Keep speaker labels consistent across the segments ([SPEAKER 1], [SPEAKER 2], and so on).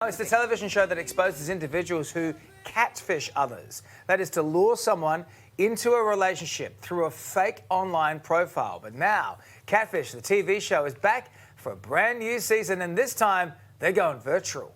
[SPEAKER 1] It's the television show that exposes individuals who catfish others. That is to lure someone into a relationship through a fake online profile. But now, Catfish, the TV show, is back for a brand new season, and this time they're going virtual.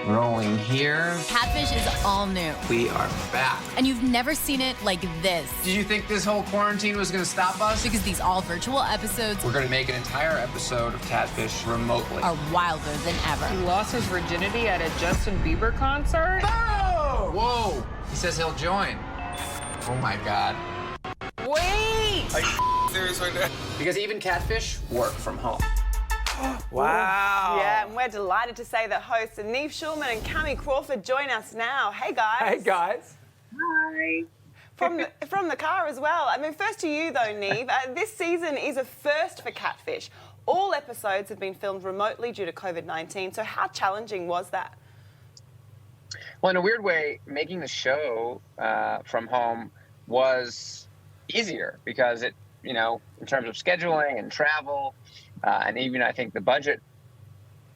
[SPEAKER 2] Rolling here.
[SPEAKER 3] Catfish is all new.
[SPEAKER 2] We are back.
[SPEAKER 3] And you've never seen it like this.
[SPEAKER 2] Did you think this whole quarantine was going to stop us?
[SPEAKER 3] Because these all virtual episodes
[SPEAKER 2] We're going to make an entire episode of Catfish remotely.
[SPEAKER 3] are wilder than ever.
[SPEAKER 4] He lost his virginity at a Justin Bieber concert.
[SPEAKER 2] Oh! Whoa! He says he'll join. Oh my God.
[SPEAKER 4] Wait!
[SPEAKER 2] Are you serious right now? Because even Catfish work from home.
[SPEAKER 1] Wow.
[SPEAKER 5] Yeah, and we're delighted to say that hosts Nev and Kamie Crawford join us now. Hey, guys.
[SPEAKER 1] Hey, guys.
[SPEAKER 5] Hi. From the car as well. I mean, first to you, though, Nev. This season is a first for Catfish. All episodes have been filmed remotely due to COVID-19, so how challenging was that?
[SPEAKER 6] Well, in a weird way, making the show from home was easier because it, in terms of scheduling and travel, and even I think the budget,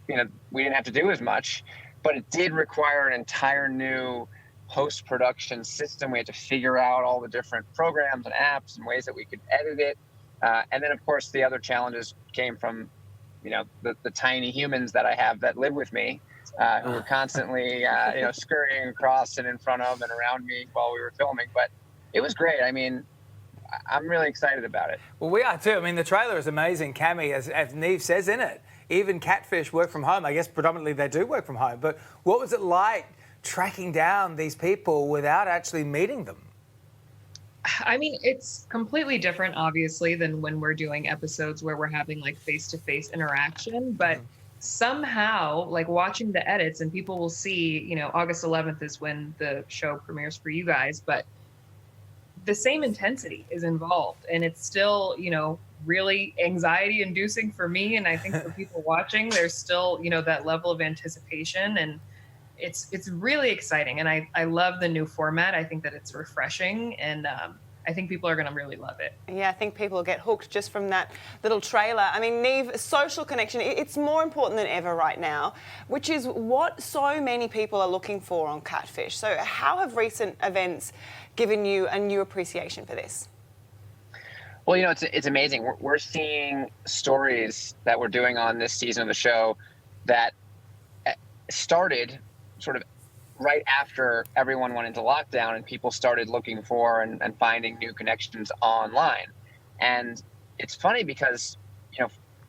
[SPEAKER 6] we didn't have to do as much, but it did require an entire new post-production system. We had to figure out all the different programs and apps and ways that we could edit it. And then, of course, the other challenges came from, the tiny humans that I have that live with me, who were constantly, scurrying across and in front of and around me while we were filming. But it was great. I mean, I'm really excited about it.
[SPEAKER 1] Well, we are too. I mean, the trailer is amazing, Kamie, as Nev says in it. Even Catfish work from home. I guess predominantly they do work from home. But what was it like tracking down these people without actually meeting them?
[SPEAKER 4] I mean, it's completely different, obviously, than when we're doing episodes where we're having like face-to-face interaction. But somehow, like watching the edits, and people will see, August 11th is when the show premieres for you guys, but the same intensity is involved, and it's still, really anxiety inducing for me. And I think for people watching, there's still, that level of anticipation, and it's really exciting. And I love the new format. I think that it's refreshing, and I think people are going to really love it.
[SPEAKER 5] Yeah, I think people will get hooked just from that little trailer. I mean, Nev, social connection, it's more important than ever right now, which is what so many people are looking for on Catfish. So how have recent events given you a new appreciation for this?
[SPEAKER 6] Well, it's amazing. We're seeing stories that we're doing on this season of the show that started sort of right after everyone went into lockdown and people started looking for and finding new connections online. And it's funny because,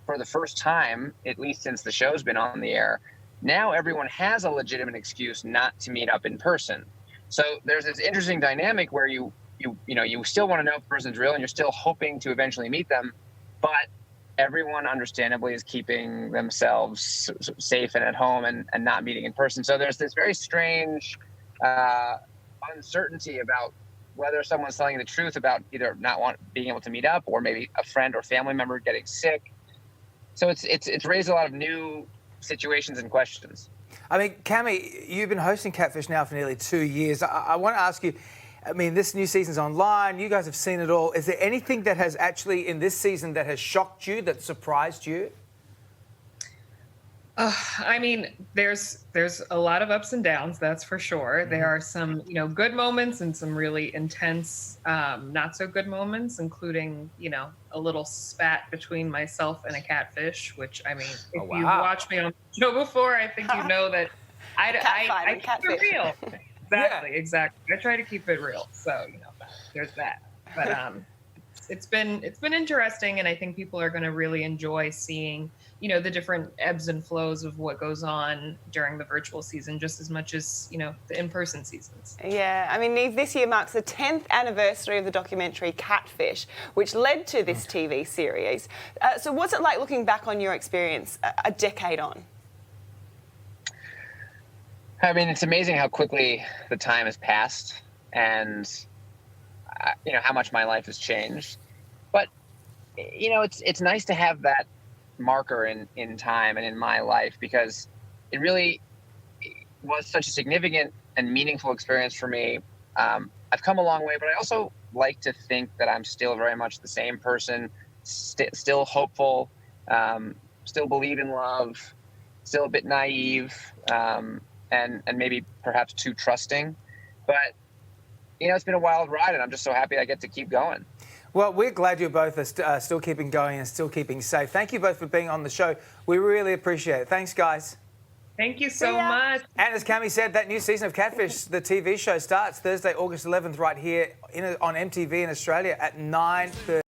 [SPEAKER 6] for the first time, at least since the show's been on the air, now everyone has a legitimate excuse not to meet up in person. So there's this interesting dynamic where you still want to know if the person's real and you're still hoping to eventually meet them, but everyone understandably is keeping themselves safe and at home and not meeting in person. So there's this very strange uncertainty about whether someone's telling you the truth about either not being able to meet up or maybe a friend or family member getting sick. So it's raised a lot of new situations and questions.
[SPEAKER 1] I mean, Kamie, you've been hosting Catfish now for nearly 2 years. I want to ask you, I mean, this new season's online. You guys have seen it all. Is there anything that has actually, in this season, that has shocked you, that surprised you?
[SPEAKER 4] I mean, there's a lot of ups and downs, that's for sure. Mm-hmm. There are some, good moments and some really intense, not so good moments, including, a little spat between myself and a catfish, which, I mean, if you've watched me on the show before, I think you know that I keep it real. Exactly. I try to keep it real. So, there's that. But it's been interesting, and I think people are going to really enjoy seeing, the different ebbs and flows of what goes on during the virtual season, just as much as, the in-person seasons.
[SPEAKER 5] Yeah, I mean, Nev, this year marks the 10th anniversary of the documentary Catfish, which led to this TV series. So what's it like looking back on your experience a decade on?
[SPEAKER 6] I mean, it's amazing how quickly the time has passed and, how much my life has changed. But, it's nice to have that marker in time and in my life, because it really was such a significant and meaningful experience for me. I've come a long way, but I also like to think that I'm still very much the same person, still hopeful, still believe in love. still a bit naive, and maybe perhaps too trusting. But, it's been a wild ride, and I'm just so happy I get to keep going.
[SPEAKER 1] Well, we're glad you both are still keeping going and still keeping safe. Thank you both for being on the show. We really appreciate it. Thanks, guys.
[SPEAKER 4] Thank you so much.
[SPEAKER 1] And as Kamie said, that new season of Catfish, the TV show, starts Thursday, August 11th, right here on MTV in Australia at 9:30.